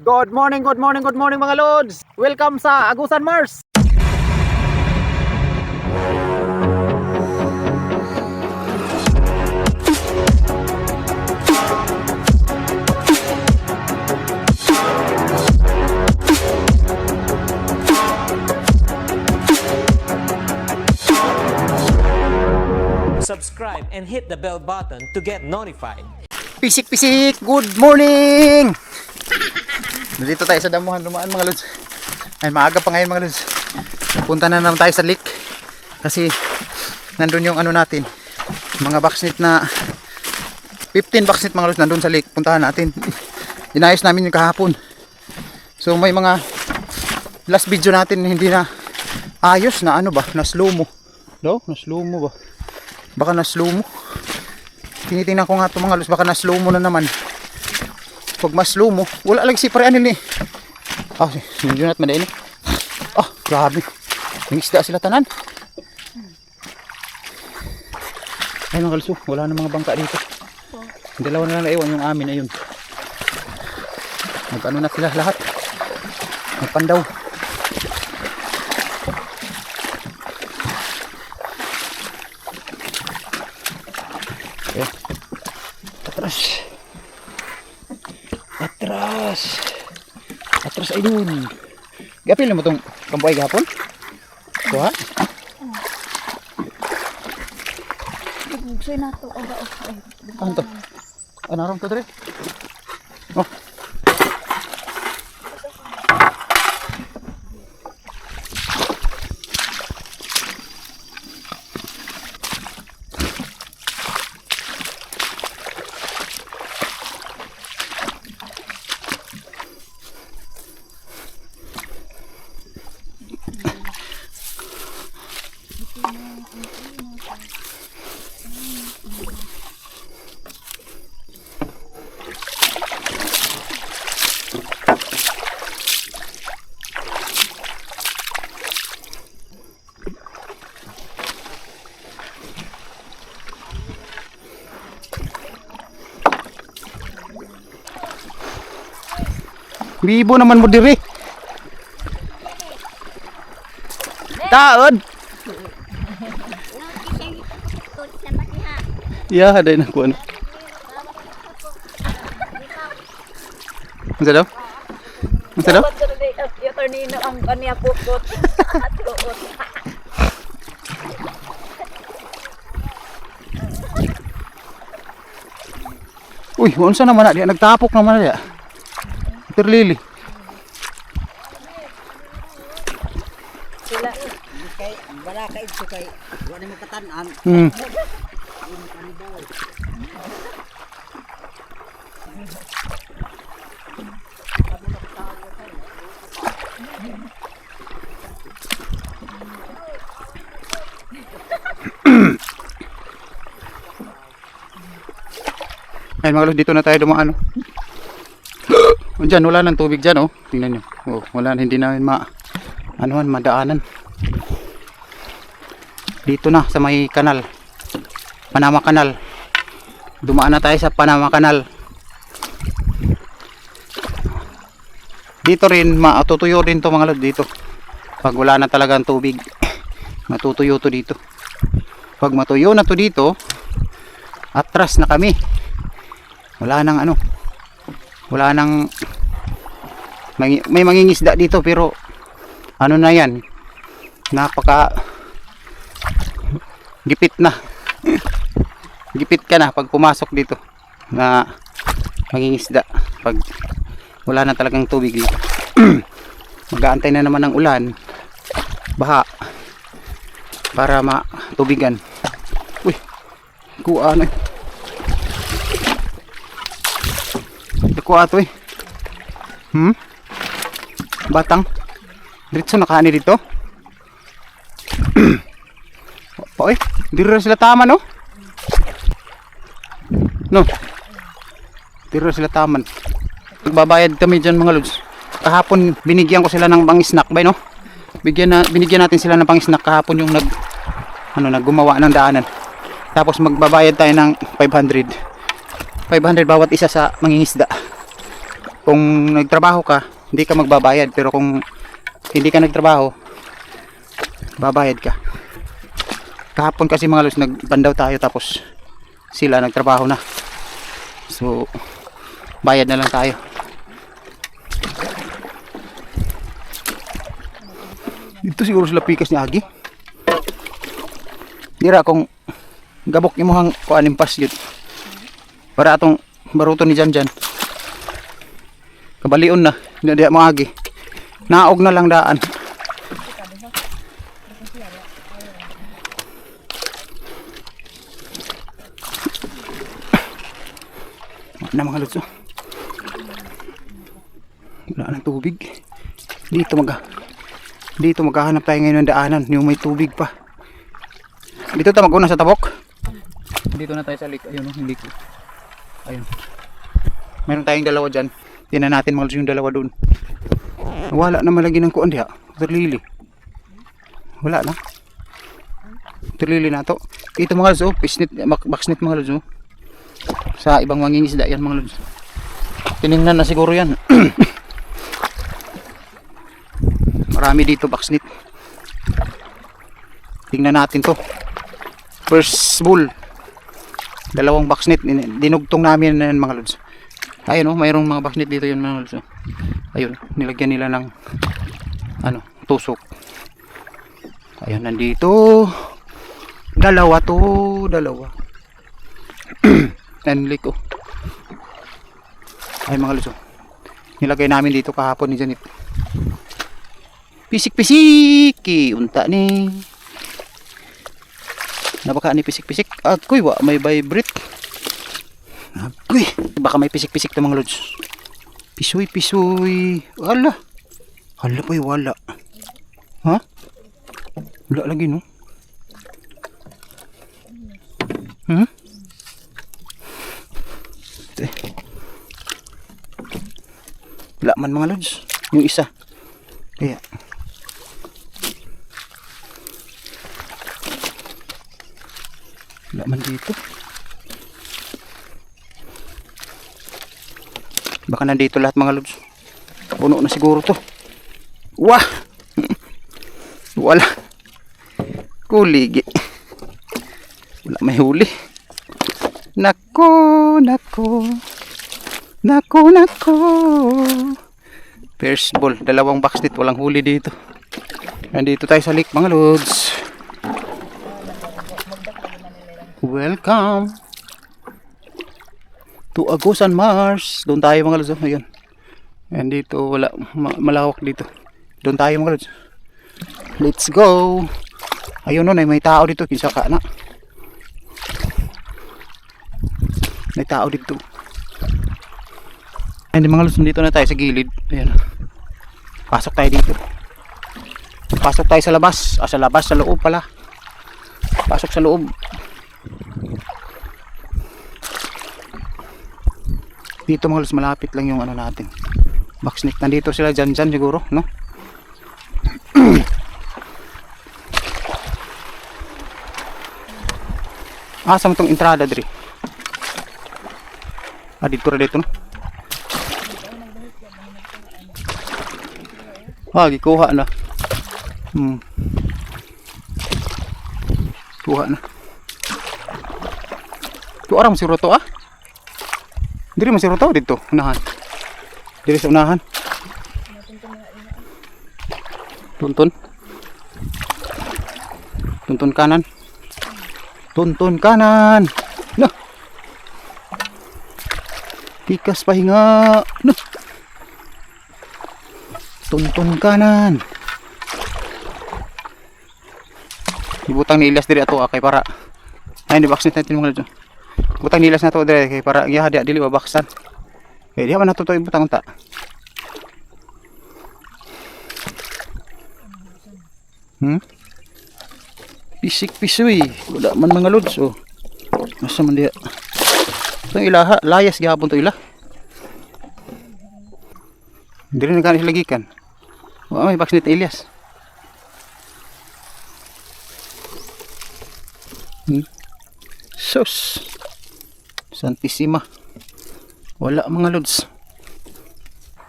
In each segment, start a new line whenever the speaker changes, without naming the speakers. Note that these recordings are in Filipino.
Good morning, good morning, good morning mga lods. Welcome sa Agusan Mars.
Subscribe and hit the bell button to get notified.
Pisik-pisik, good morning. Dito tayo sa damuhan dumaan mga lods. Ay maaga pa ngayon mga lods. Punta na naman tayo sa lake. Kasi nandun yung ano natin, mga boxnet na 15 boxnet mga lods nandun sa lake. Puntahan natin. Inayos namin yung kahapon. So may mga last video natin hindi na ayos na ano ba, na slow mo. No? Na slow mo ba? Baka na slow mo. Tinitingnan ko nga ito mga lods, baka na slow mo na naman. Pag mas slow mo, wala lang si pare anil ni. Sinunod na't madain. Grabe. May isda sila tanan. Ay mga kalso, wala na mga bangka dito. Dalawa na lang naiwan yung amin, ayun. Nag-ano na sila lahat. Nagpandaw. Atras ay dun. Gapil mo itong kampuay gapon? Kuha?
Nagugsoy na ito.
Ano to? Ano rin to dre? Oh. Bibo naman mo diri. Taod. Ya, ada na kuan. Unsa daw? Unsa daw?
Yung tornino ang kanya pupot.
Uy, unsa naman na dia nagtapok naman na dia. Terlili.
Sila kay wala kay ito kay wala mo katan-an.
Ayun mga lods, dito na tayo dumaan. Diyan, wala nang tubig dyan, oh. Tingnan nyo. Oh, wala na, hindi namin madaanan. Dito na, sa may kanal. Panama Kanal. Dumaan na tayo sa Panama Kanal. Dito rin, matutuyo rin to mga lods dito. Pag wala na talagang tubig, matutuyo to dito. Pag matuyo na to dito, atras na kami. Wala nang ano. Wala nang may mangingisda dito pero ano na yan, napaka gipit na. Gipit ka na pag pumasok dito na mangingisda pag wala na talagang tubig dito. Mag-aantay na naman ng ulan, baha, para matubigan. Uy, kuha na kuha ito eh. Batang diretso nakaani dito. Oy, dito sila taman, no? No. Dito sila taman. Magbabayad kami dyan mga lods. Kahapon binigyan ko sila ng pang-snack bay, no? Binigyan natin sila ng pang-snack kahapon yung naggumawa ng daanan. Tapos magbabayad tayo ng 500 bawat isa sa mangingisda. kung nagtrabaho ka, hindi ka magbabayad. Pero kung hindi ka nagtrabaho, babayad ka. Kahapon kasi mga lods, nagbandaw tayo tapos sila nagtrabaho na. So, bayad na lang tayo. Dito siguro sila pikas ni Agi. Dira kung gabok imuhang kuanimpas yun. Para atong baruto ni Janjan. Kabalion na, hindi mo Agi. Naog na lang daan. Na mga lods, wala ng tubig. Dito maghahanap tayo ngayon ng daanan yung may tubig pa. Dito tayo mag-una sa tabok. Dito na tayo sa lake. Ayun yung lake. Ayun, meron tayong dalawa dyan. Tingnan natin mga lods yung dalawa dun. Wala na malagi ng kuan diha. Terlili. Wala na. Terlili na to. Ito mga lods, pisnit, baksnit mga lods. Sa ibang mangingisda yan mga lods. Tiningnan na siguro yan. Marami dito baksnit. Tingnan natin to. First bull. Dalawang baksnit. Dinugtong namin yan mga lods. Ayun mayroong mga baksnit dito yun mga lods. Ayun, nilagyan nila ng tusok. Ayun, nandito. Dalawa. Nanlik ko. Ay mga lods, nilagay namin dito kahapon ni Janet. Pisik-pisik unta ni. Napaka ni pisik-pisik. Akoy wa may vibrate. Akoy, baka may pisik-pisik to mga lods. Pisoy. Wala poy, wala. Ha? Wala lagi no. Wala man mga lods. Yung isa. Kaya wala man dito. Baka nandito lahat mga lods. Puno na siguro to. Wah! Wala. Kuligi. Wala may huli. Nako. First ball, dalawang baksnit, walang huli dito. Nandito tayo sa lake mga lods. Welcome to Agusan Mars. Doon tayo mga lods. Ayun. And dito wala malawak dito. Doon tayo mga lods. Let's go. Ayun may tao dito, kinsa ka na. May tao dito. Ayun mga lods, dito na tayo sa gilid. Ayan. Pasok tayo dito. Pasok tayo sa labas. Sa labas, sa loob pala. Pasok sa loob. Dito mga lods, malapit lang yung natin. Baksnik. Nandito sila dyan siguro, no? Asa mo tong entrada diri? Dito no? Gikuha na. Kuha na. Tu orang masih roto Diri masih roto dito, unahan. Diri sa unahan. Tuntun. Tuntun kanan. Tuntun kanan. Nah. Pikas pahinga. Nah. Tuntun kanan. Ibutang ni Ilyas diri ato kay para. Ay ni baksit natin mga lods. Butang ni Ilyas na to diri kay para iya dia dili babaksan. Kay dia man nato to ibutang ta. Pisik-pisoy. Wala man mga lods. Asa man dia? Itong ilaha, layas gihapon to ila. Dili na kanis lagikan. Wa may baksit ni Ilyas. Sus Santissima. Wala mga lods.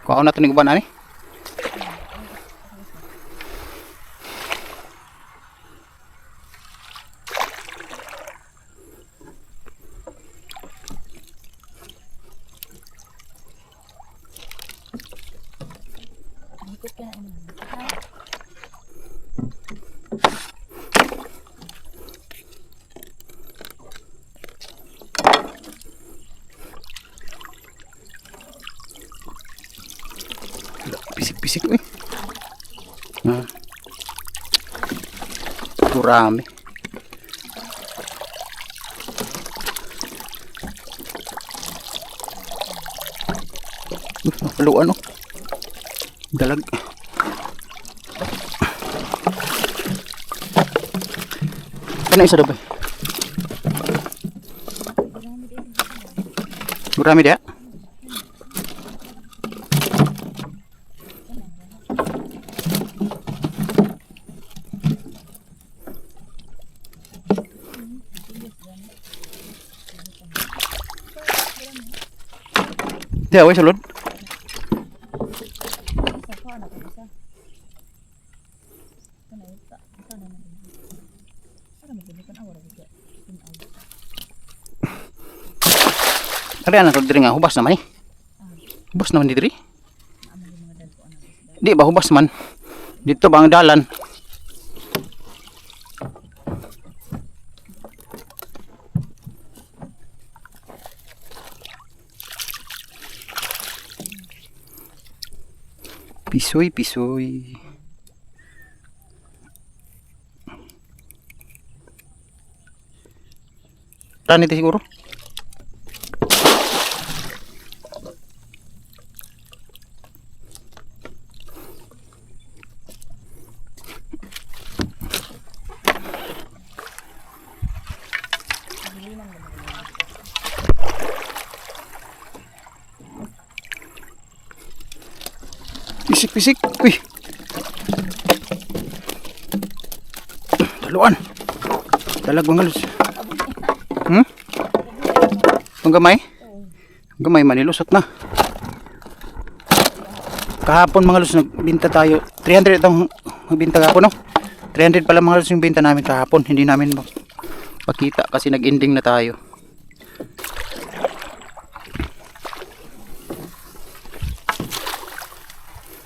Kuha na ito ni uban ani. Pisik-pisik eh. Gurami. Napaluan oh. Dalag. Ano isa daw ba? Gurami dia. Dia wes sulod. Tadi anak kalau diri nga hubas naman eh. Hubas naman di diri. Di ba hubas man. Dito ba ang dalan? Pisoy, pisoy. Tani ito siguro. Pisik-pisik. Uy. Daluan. Dalag mga lus. Ang gamay? Ang gamay manilusot na. Kahapon mga lus nagbinta tayo. 300 itong magbinta kahapon no? 300 pala mga lus yung binta namin kahapon. Hindi namin pakita kasi nag-ending na tayo.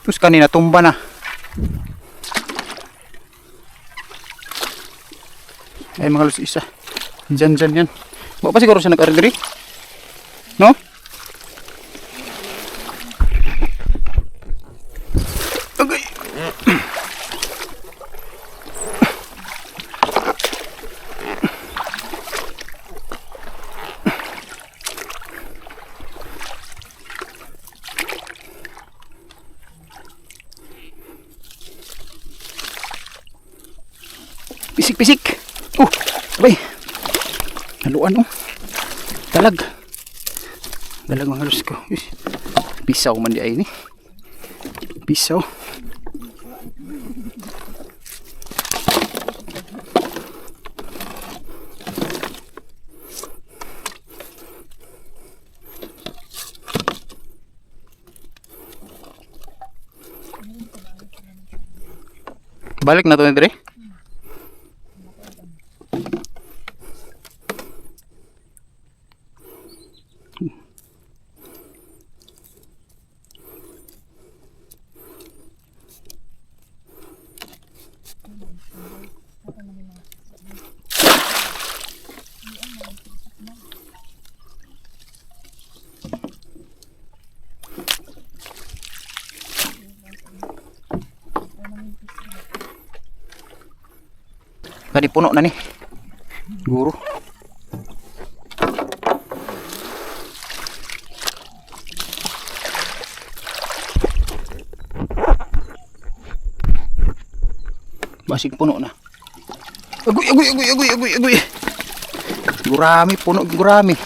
Terus kanina tumba na. Ay mga lus isa. Dyan yan. Bawa pa siguro siya nag-aragari. No? Okay. Pisik-pisik. Abay. Haluan oh. Dalag. Dalag mga halus ko. Pisaw man di ay ni. Pisaw. Balik na to ni dire. Tadi puno na ni. Guru. Basig puno na. Agoy. Gurami, puno gurami.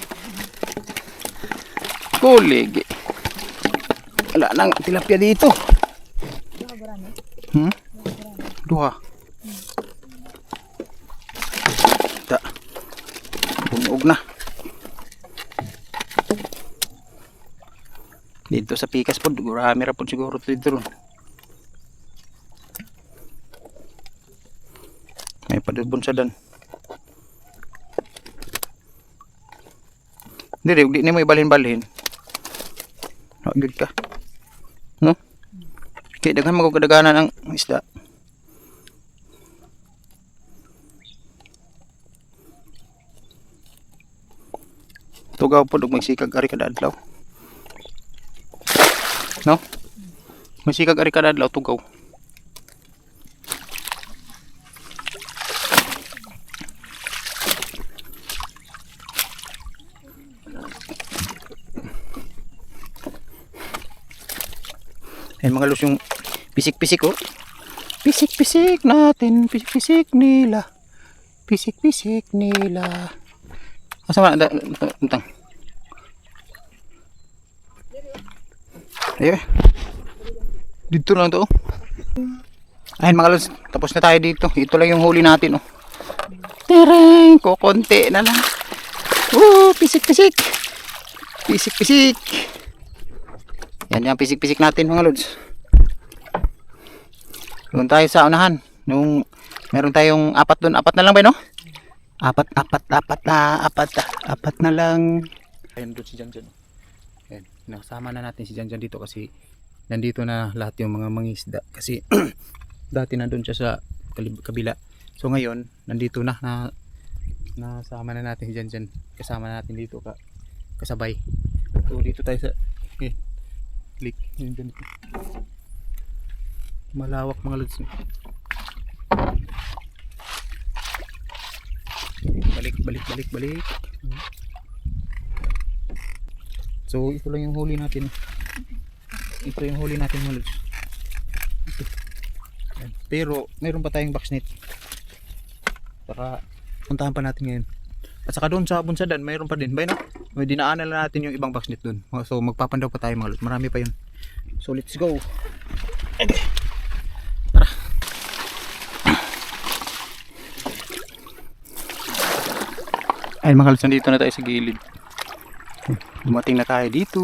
Kuligi. Wala nang tilapia dito. Duha. Tak. Punog na. Dito sa pikas po, gurami ra po siguro dito ron. May padubon sa dan. Di ni mo ibalhin-balhin. Good ka. No? Kaya daghan magkadaganan ang isda. Tugaw po dug magsikag ari kada adlaw. No? Magsikag ari kada adlaw tugaw. Ayun mga lus yung pisik-pisik oh. Pisik-pisik natin, pisik-pisik nila. Pisik-pisik nila. Asa man tentang. Ayun. Dito lang to. Ayun mga lus, tapos na tayo dito. Ito lang yung huli natin oh. Tereng, kokonti na lang. Pisik-pisik. Pisik-pisik. Yan yung pisik-pisik natin mga lods. Doon tayo sa unahan. Nung meron tayong apat doon. Apat na lang ba no? Apat na lang. Ayun doon si Janjan. Ayan. Nakasama na natin si Janjan dito kasi nandito na lahat yung mga mangisda. Kasi dati na doon siya sa kabila. So ngayon, nandito na. Nasama na natin si Janjan. Kasama natin dito kasabay. So dito tayo sa click yun dyan. Malawak mga lods. Balik. So ito lang yung huli natin. Ito yung huli natin mga lods. Pero mayroon pa tayong box net. Para puntahan pa natin ngayon. At saka doon sa Bunsadan, mayroon pa din. Bay na? May dinaanan na natin yung ibang boxnet doon. So magpapandaw pa tayo mga lods. Marami pa yun. So let's go. Okay. Tara. Ay mga lods, nandito na tayo sa gilid. Dumating na tayo dito.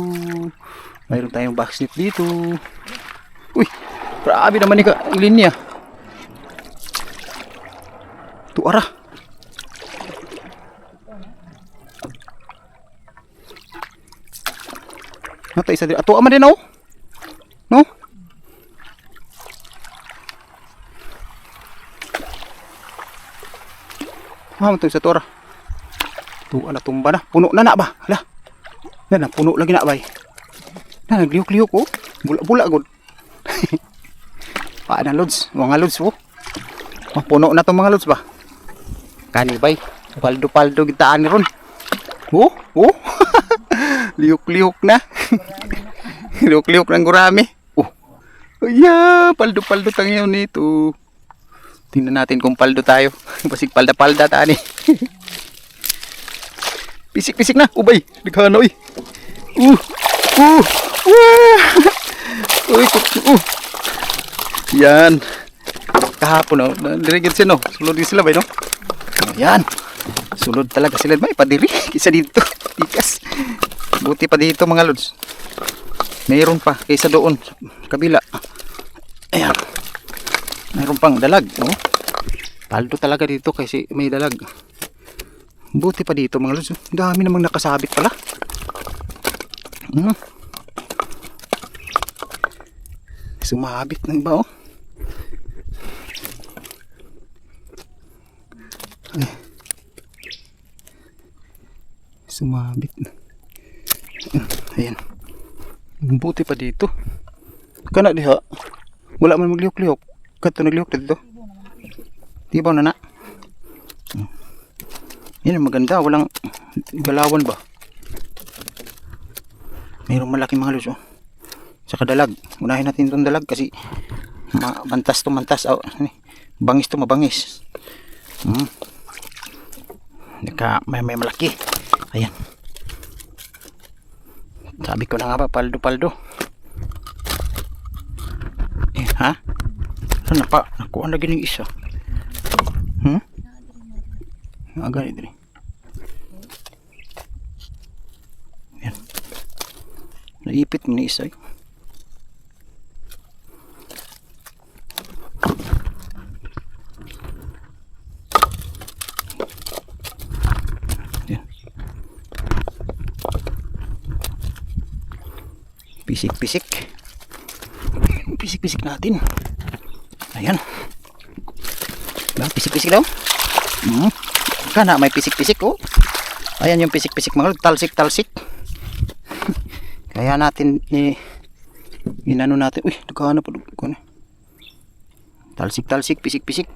Mayroon tayong boxnet dito. Uy! Grabe naman yung linya. Tuara. Nata isa din. Ato ama din oh. No? Ito isa tora. Tuwa na tumba na. Puno na ba? Hala. Na puno lagi na bay. Na nagliyok-liyok oh. Bula-bula gud. Paano lods? Mga lods oh. Puno na tong mga lods ba? Kani bay. Paldo-paldo gitaan ni ron. Oh. Liuk-liuk na. Liuk-liuk ng gurami. Yeah, paldo-paldo tayo nito. Tingnan natin kung paldo tayo. Basig palda-palda tani. Pisik-pisik na. Ubay, nagkano eh. Yan. Kahapon oh. Dirigid sila no. Sulod din sila ba no? Yan. Sulod talaga sila. May padiri. Isa dito. Tikas. Buti pa dito mga lods. Mayroon pa kaysa doon sa kabila. Ayan. Mayroon pang dalag. Oh. Paldo talaga dito kasi may dalag. Buti pa dito mga lods. Dami namang nakasabit pala. Sumabit ng iba oh. Sumabit na. Ayan. Buti pa dito. Kana diha. Wala man maglihok-lihok. Kato naglihok dito. Di ba na? Yan ang maganda. Walang galawan ba? Mayroong malaking mga lus oh. Saka dalag. Unahin natin itong dalag kasi mantas to mantas. Oh, bangis to mabangis. May malaki. Ayan. Sabi ko na nga ba, paldo-paldo. Ha? Ano pa? Nakuha na gining isa. Agad ito. Ayan. Naipit mo ni isa. Yan. Pisik-pisik. Pisik-pisik natin. Ayan. Diba? Pisik-pisik daw. Kana may pisik-pisik oh. Ayan yung pisik-pisik mga lod. Talsik-talsik. Kaya natin inano natin. Uy, nagkahana pa. Talsik-talsik, pisik-pisik.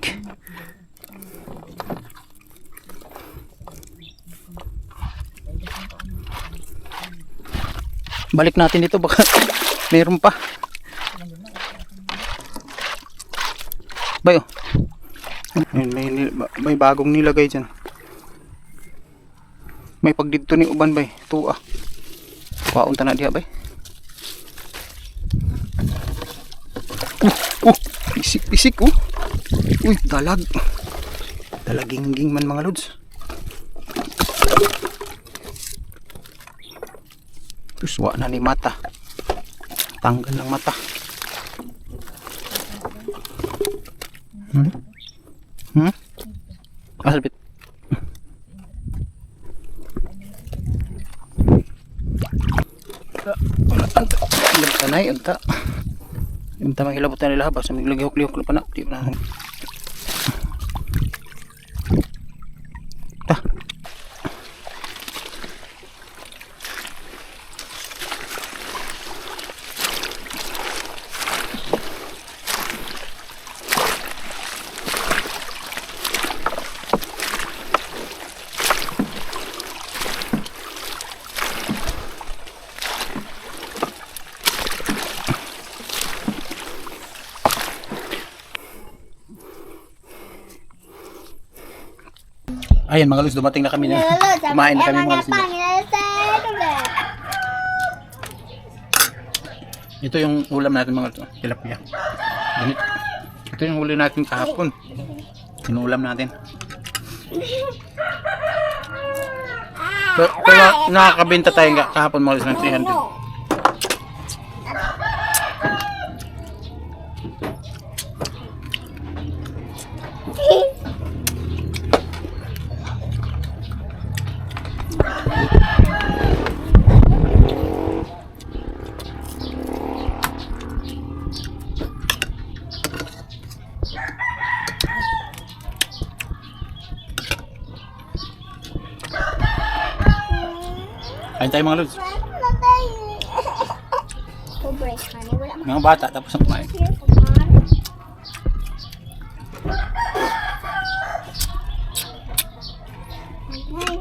Balik natin dito baka meron pa. Bayo. May bagong nilagay dyan. May pagdito ni uban bay. Tuwa. Paunta na diha bay. Pisik-pisik oh. Uy, dalag. Dalagingging man mga lods. Tuswa na ni mata. Tanggal ng mata. Albit. Tanay, unta. Unta manghilabot na nila basta miglihok-lihok pa na. Di pa na. Ta. Ayan mga lods, dumating na kami na. Kumain na kami mga lods. Ito yung ulam natin mga lods. Tilapia. Ito yung huli natin kahapon. Sinulam natin. Pero nakakabenta tayo kahapon mga lods ng 300. Kain tayo mga lods. Mga bata tapos ang kumain.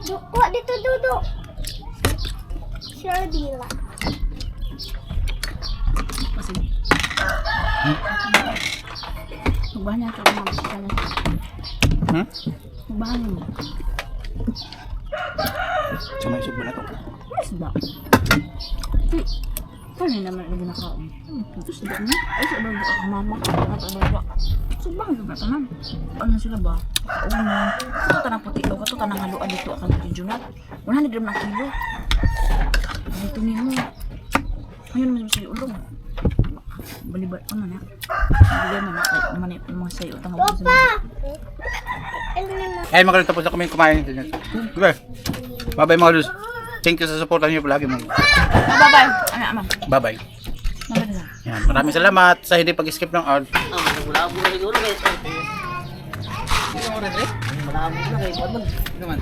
Duko dito duduk. Sure bila.
Banyak kalau mau sekali. Banyak.
Sama isog ba na ito?
Sudah. Kan ini naman lagi nakaon. Ito sudah ni. Ay sa bago mama ko at bago. Subang juga tanan. Ano sila ba? Una. Ito tanang puti o kato tanang haluan dito akan junat. 100 gram na kilo. Dito ni mo. Ayun man si ulong. Balibat ko na na. Bigyan na na kay manip mga sayo tanga ko.
Ay mga lods, tapos na kami kumain. Okay. Bye-bye mga lods. Thank you sa suporta niyo palagi mga.
Bye-bye. Anak,
Bye-bye. Yan, maraming salamat sa hindi pag-skip ng ad.
Wala mo na siguro guys. Wala mo na kay Bob.
Naman.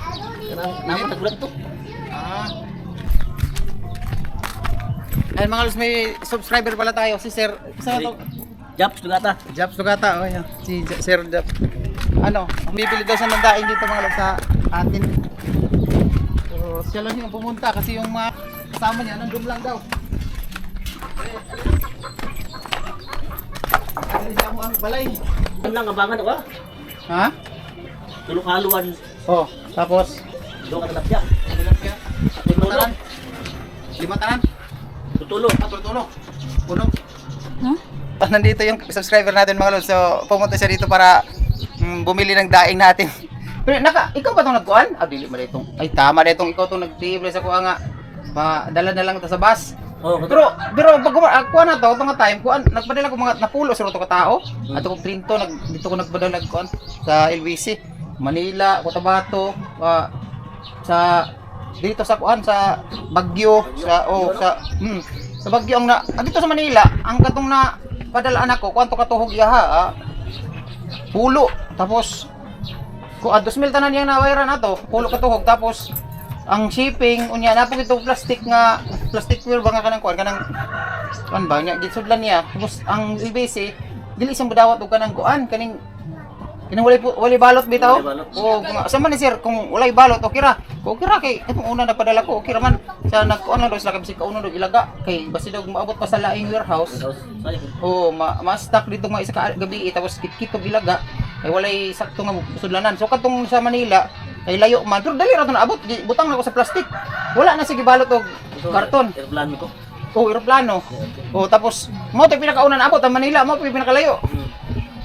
Namo tagulap to.
Ay mga lods, may subscriber pala tayo si Sir. Saan to?
Japs Lugata.
Japs Lugata. Oh, yan. Si Sir Japs. Ano, bibili daw siya ng daing dito mga lods sa atin. So, siya lang yung pumunta kasi yung mga kasama niya nandun lang daw. Alis ako ang balay.
Ano lang abangan ako?
Ha?
Tulong haluan.
Oh, tapos
Do ka talapya.
Tanan. Lima tanan.
Tutulo.
Tulo. Puno. Nandito yung subscriber natin mga lods. So, pumunta siya dito para bumili ng daing natin. Pero ikaw ba itong nagkuhan? Ah, dili mo itong. Ay, tama na itong ikaw itong nag-table sa kuha nga. Dala na lang ito sa bus.
Oh,
Pero pag kuha na to, itong time, nagpadala ko mga napulo sa to ka tao. Ato kong Trinto, dito ko nagpadala kuan sa LBC, Manila, Cotabato, sa dito sa kuan sa Baguio, sa Baguio ang dito sa Manila, ang katong na padalaan ako, kuan to katuhog yaha, pulo. Tapos 2,000 tanan yang nawayaran ato, pulo katuhog. Tapos ang shipping unya na po ito plastic wheel ba nga kanang kuan ba nya gitsudlan niya. Tapos ang LBC dili siyang budawat og kanang kuan kaning walay balot bitaw. O sama ni sir kung walay balot okay ra. Okay ra kay itong una nagpadala ko okay ra man. Sa nagkuan lang daw sila kasi kauno daw ilaga kay basi daw maabot pa sa laing warehouse. Oh, ma-stock dito mga isa ka gabi tapos kit-kit og ilaga kay walay sakto nga sudlanan. So katong sa Manila ay layo man, pero dali ra to naabot. Butang na ko sa plastic. Wala na sige balot og karton.
Aeroplano ko.
Oh, eroplano. Oh, tapos mo tay pinakauna naabot ang Manila, mo pinakalayo.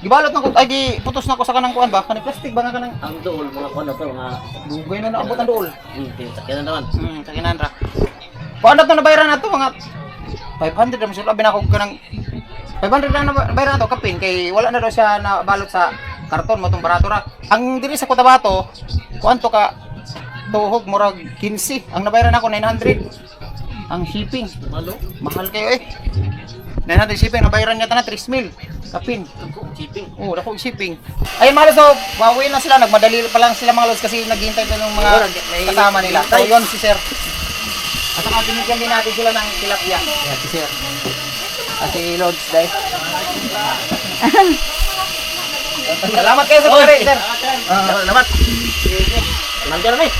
Gibalot na ko ay putos na ko sa kanang kuan ba? Kanang plastic ba nga kanang
Ang dool mga kuan na to mga
dugay na naabot ang dool.
sakyanan naman.
Kakinan ra. Paano to nabayaran nato mga 500 naman sila binako kanang 500 lang nabayaran nato kapin kay wala na daw siya na balot sa karton mo tong barato ra. Ang diri sa Cotabato, kuanto ka tuhog murag 15. Ang nabayaran ako 900. Ang shipping, mahal kayo eh. 900 shipping, nabayaran niya na 3,000 kapin.
Shipping.
Oh, dako shipping. Ayun mga lods, so pauwi na sila, nagmadali pa lang sila mga lods kasi naghihintay pa ng mga kasama nila. So yun si sir. At saka binigyan din natin sila ng tilapia. Yan si sir. At si Lods dahil. Salamat kayo sa pagkari, sir.
Salamat. Nandiyan na eh.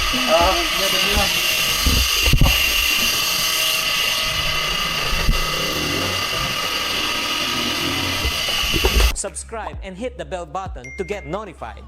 Subscribe and hit the bell button to get notified.